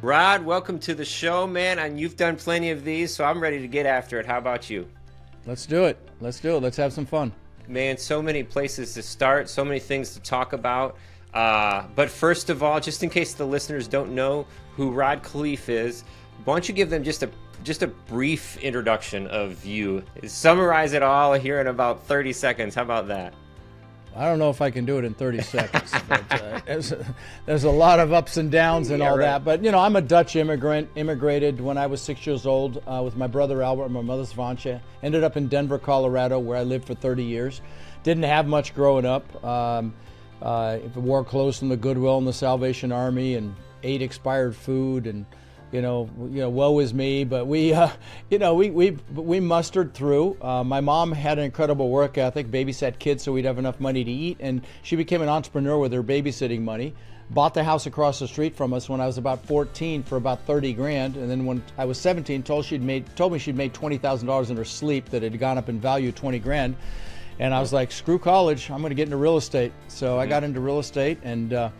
Rod, welcome to the show, man. And you've done plenty of these, so I'm ready to get after it. How about you? Let's do it. Let's do it. Let's have some fun. Man, so many places to start, so many things to talk about. But first of all, just in case the listeners don't know who Rod Khleif is, why don't you give them just a brief introduction of you? Summarize it all here in about 30 seconds. How about that? I don't know if I can do it in 30 seconds. But, there's a lot of ups and downs and all that. But, you know, I'm a Dutch immigrant, immigrated when I was 6 years old with my brother Albert and my mother 𝗍𝗂. Ended up in Denver, Colorado, where I lived for 30 years. Didn't have much growing up. Wore clothes from the Goodwill and the Salvation Army and ate expired food and, you know, woe is me, but we mustered through. My mom had an incredible work ethic, babysat kids so we'd have enough money to eat, and she became an entrepreneur with her babysitting money. Bought the house across the street from us when I was about 14 for about 30 grand, and then when I was 17, told me she'd made $20,000 in her sleep that had gone up in value 20 grand, and I was like, screw college, I'm going to get into real estate. So I got into real estate, and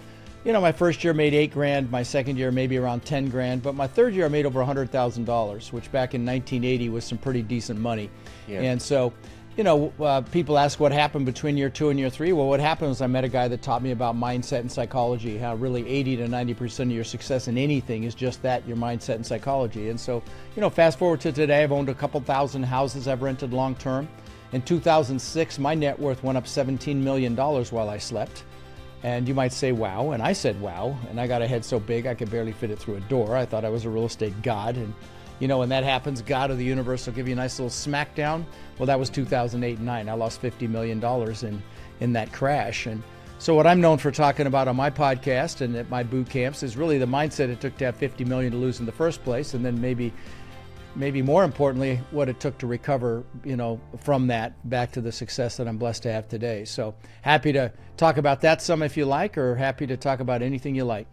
you know, my first year made 8 grand, my second year maybe around 10 grand, but my third year I made over $100,000, which back in 1980 was some pretty decent money. Yeah. And so, you know, people ask what happened between year 2 and year 3. Well, what happened was I met a guy that taught me about mindset and psychology, how really 80 to 90% of your success in anything is just that, your mindset and psychology. And so, you know, fast forward to today, I've owned a couple thousand houses I've rented long term. In 2006, my net worth went up $17 million while I slept. And you might say, wow, and I said, wow, and I got a head so big I could barely fit it through a door. I thought I was a real estate god, and you know, when that happens, God of the universe will give you a nice little smackdown. Well, that was 2008 and 9. I lost $50 million in that crash. And so what I'm known for talking about on my podcast and at my boot camps is really the mindset it took to have $50 million to lose in the first place, and then maybe more importantly, what it took to recover, you know, from that back to the success that I'm blessed to have today. So happy to talk about that some if you like, or happy to talk about anything you like.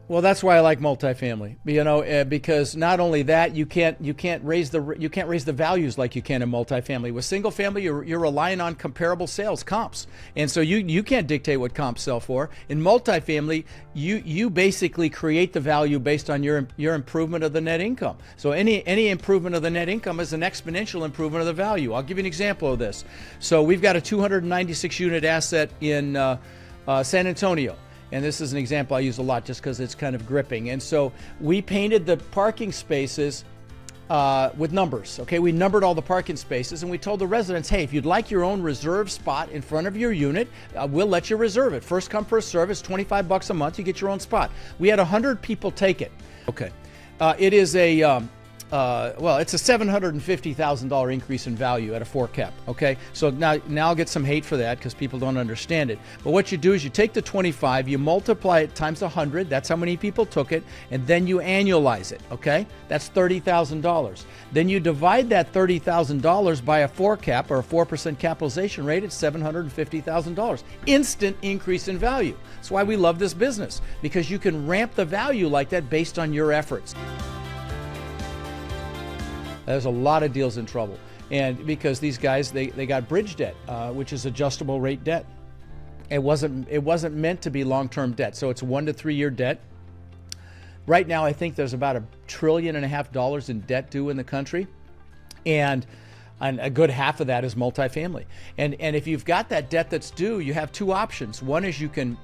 Well, that's why I like multifamily, you know, because not only that, you can't raise the values like you can in multifamily. With single family, you're relying on comparable sales comps, and so you can't dictate what comps sell for. In multifamily, you basically create the value based on your improvement of the net income. So any improvement of the net income is an exponential improvement of the value. I'll give you an example of this. So we've got a 296 unit asset in San Antonio. And this is an example I use a lot just because it's kind of gripping. And so we painted the parking spaces with numbers. Okay, we numbered all the parking spaces and we told the residents, hey, if you'd like your own reserved spot in front of your unit, we'll let you reserve it. First come, first serve. It's $25 a month. You get your own spot. We had 100 people take it. Okay, it is a well, it's a $750,000 increase in value at a 4 cap, okay? So now I'll get some hate for that because people don't understand it. But what you do is you take the 25, you multiply it times 100, that's how many people took it, and then you annualize it, okay? That's $30,000. Then you divide that $30,000 by a 4 cap or a 4% capitalization rate, it's $750,000. Instant increase in value. That's why we love this business, because you can ramp the value like that based on your efforts. There's a lot of deals in trouble, and because these guys they got bridge debt, which is adjustable rate debt. It wasn't meant to be long-term debt, so it's 1 to 3 year debt. Right now, I think there's about $1.5 trillion in debt due in the country, and a good half of that is multifamily. And if you've got that debt that's due, you have two options. One is you can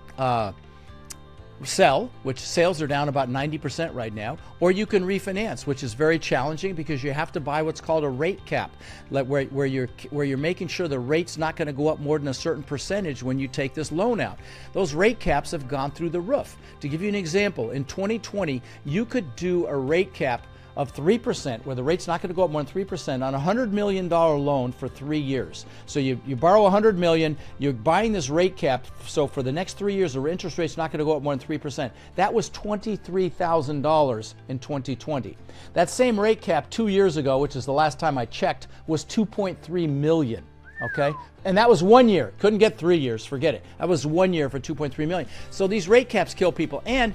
sell, which sales are down about 90% right now, or you can refinance, which is very challenging because you have to buy what's called a rate cap, where you're making sure the rate's not going to go up more than a certain percentage when you take this loan out. Those rate caps have gone through the roof. To give you an example, in 2020, you could do a rate cap of 3%, where the rate's not going to go up more than 3% on a $100 million loan for 3 years. So you borrow $100 million, you're buying this rate cap, so for the next 3 years, the interest rate's not going to go up more than 3%. That was $23,000 in 2020. That same rate cap 2 years ago, which is the last time I checked, was $2.3 million. Okay, and that was 1 year. Couldn't get 3 years, forget it. That was 1 year for $2.3 million. So these rate caps kill people. And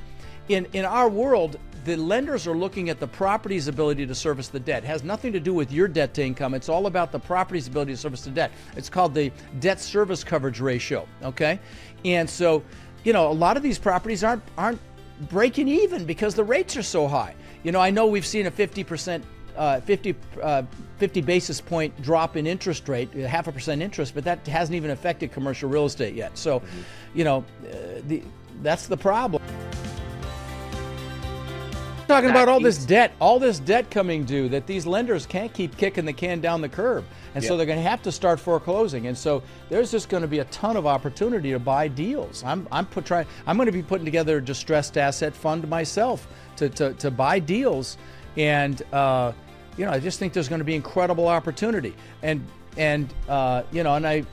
in our world, the lenders are looking at the property's ability to service the debt. It has nothing to do with your debt to income. It's all about the property's ability to service the debt. It's called the debt service coverage ratio, okay? And so you know, a lot of these properties aren't breaking even because the rates are so high. You know, I know we've seen a 50% 50 basis point drop in interest rate, 0.5% interest, but that hasn't even affected commercial real estate yet. So, you know, that's the problem. Talking about all this debt coming due that these lenders can't keep kicking the can down the curb. And so they're going to have to start foreclosing. And so there's just going to be a ton of opportunity to buy deals. I'm going to be putting together a distressed asset fund myself to buy deals. And, you know, I just think there's going to be incredible opportunity. And you know, and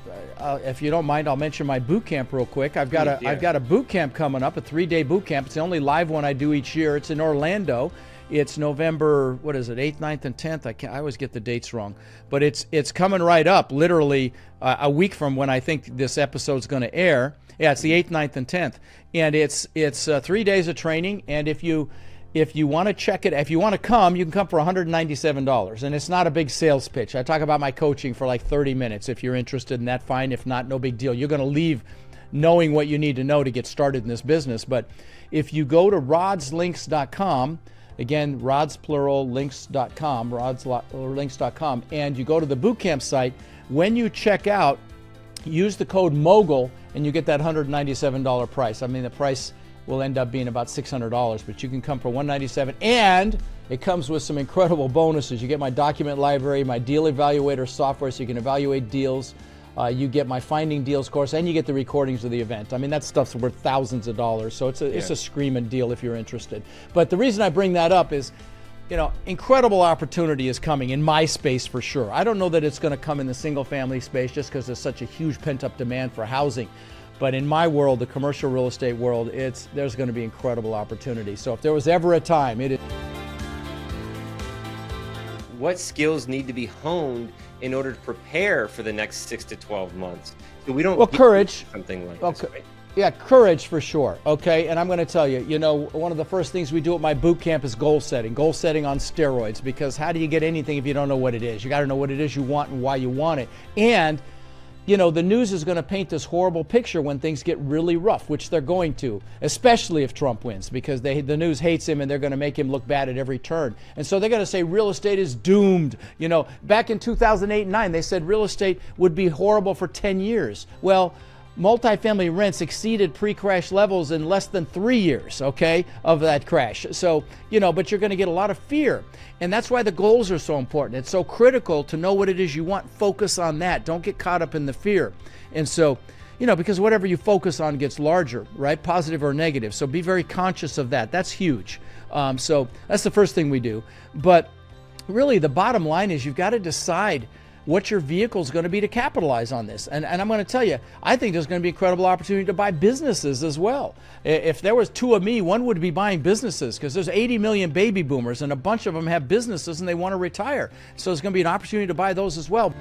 if you don't mind, I'll mention my boot camp real quick. I've got a boot camp coming up, a 3-day boot camp. It's the only live one I do each year. It's in Orlando. It's November, what is it, 8th, 9th, and 10th. I always get the dates wrong. But it's coming right up, literally a week from when I think this episode's going to air. Yeah, it's the 8th, 9th, and 10th. And it's 3 days of training. And if you want to check it, if you want to come, you can come for $197. And it's not a big sales pitch. I talk about my coaching for like 30 minutes. If you're interested in that, fine. If not, no big deal. You're going to leave knowing what you need to know to get started in this business. But if you go to rodslinks.com, again, rods plural links.com, rodslinks.com, and you go to the bootcamp site, when you check out, use the code MOGUL and you get that $197 price. I mean, the price will end up being about $600, but you can come for $197, and it comes with some incredible bonuses. You get my document library, my deal evaluator software so you can evaluate deals. You get my Finding Deals course, and you get the recordings of the event. I mean, that stuff's worth thousands of dollars, so it's a screaming deal if you're interested. But the reason I bring that up is, you know, incredible opportunity is coming in my space for sure. I don't know that it's going to come in the single family space just because there's such a huge pent-up demand for housing. But in my world, the commercial real estate world, there's going to be incredible opportunity. So if there was ever a time, it is. What skills need to be honed in order to prepare for the next 6 to 12 months? So we don't. Well, courage. Something like this, right? Yeah, courage for sure. Okay, and I'm going to tell you, you know, one of the first things we do at my boot camp is goal setting on steroids. Because how do you get anything if you don't know what it is? You got to know what it is you want and why you want it. And you know, the news is going to paint this horrible picture when things get really rough, which they're going to, especially if Trump wins, because the news hates him and they're going to make him look bad at every turn. And so they're going to say real estate is doomed. You know, back in 2008 and 9, they said real estate would be horrible for 10 years. Well, multifamily rents exceeded pre-crash levels in less than 3 years, okay, of that crash. So, you know, but you're going to get a lot of fear. And that's why the goals are so important. It's so critical to know what it is you want. Focus on that. Don't get caught up in the fear. And so, you know, because whatever you focus on gets larger, right? Positive or negative. So be very conscious of that. That's huge. So that's the first thing we do. But really the bottom line is you've got to decide what your vehicle is going to be to capitalize on this. And I'm going to tell you, I think there's going to be incredible opportunity to buy businesses as well. If there was two of me, one would be buying businesses, because there's 80 million baby boomers and a bunch of them have businesses and they want to retire. So there's going to be an opportunity to buy those as well.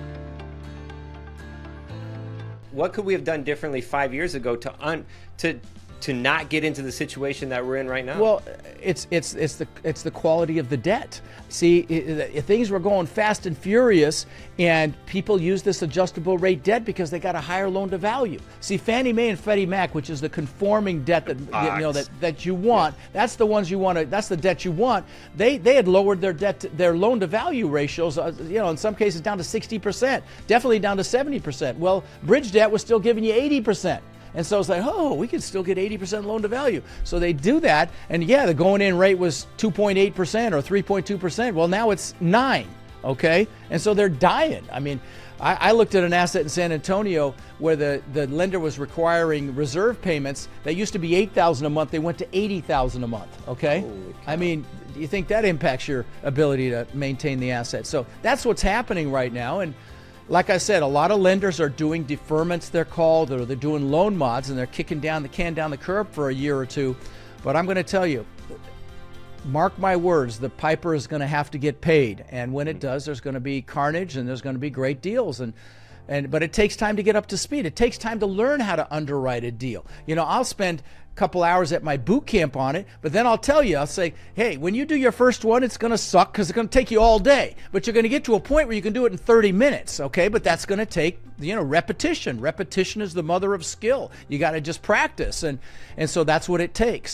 What could we have done differently 5 years ago to not get into the situation that we're in right now? Well, it's the quality of the debt. See, things were going fast and furious, and people use this adjustable rate debt because they got a higher loan to value. See, Fannie Mae and Freddie Mac, which is the conforming debt that you know that you want, that's the ones you want to. That's the debt you want. They had lowered their loan to value ratios. You know, in some cases down to 60%, definitely down to 70%. Well, bridge debt was still giving you 80%. And so it's like, oh, we could still get 80% loan to value. So they do that, and yeah, the going in rate was 2.8% or 3.2%. Well, now it's 9%, okay? And so they're dying. I mean, I looked at an asset in San Antonio where the lender was requiring reserve payments that used to be $8,000 a month. They went to $80,000 a month, okay? I mean, do you think that impacts your ability to maintain the asset? So that's what's happening right now. And like I said, a lot of lenders are doing deferments, they're called, or they're doing loan mods, and they're kicking down the can down the curb for a year or two. But I'm going to tell you, mark my words, the piper is going to have to get paid. And when it does, there's going to be carnage and there's going to be great deals. And But it takes time to get up to speed. It takes time to learn how to underwrite a deal. You know, I'll spend a couple hours at my boot camp on it, but then I'll tell you, I'll say, hey, when you do your first one, it's going to suck because it's going to take you all day, but you're going to get to a point where you can do it in 30 minutes, okay? But that's going to take, you know, repetition. Repetition is the mother of skill. You got to just practice, and so that's what it takes.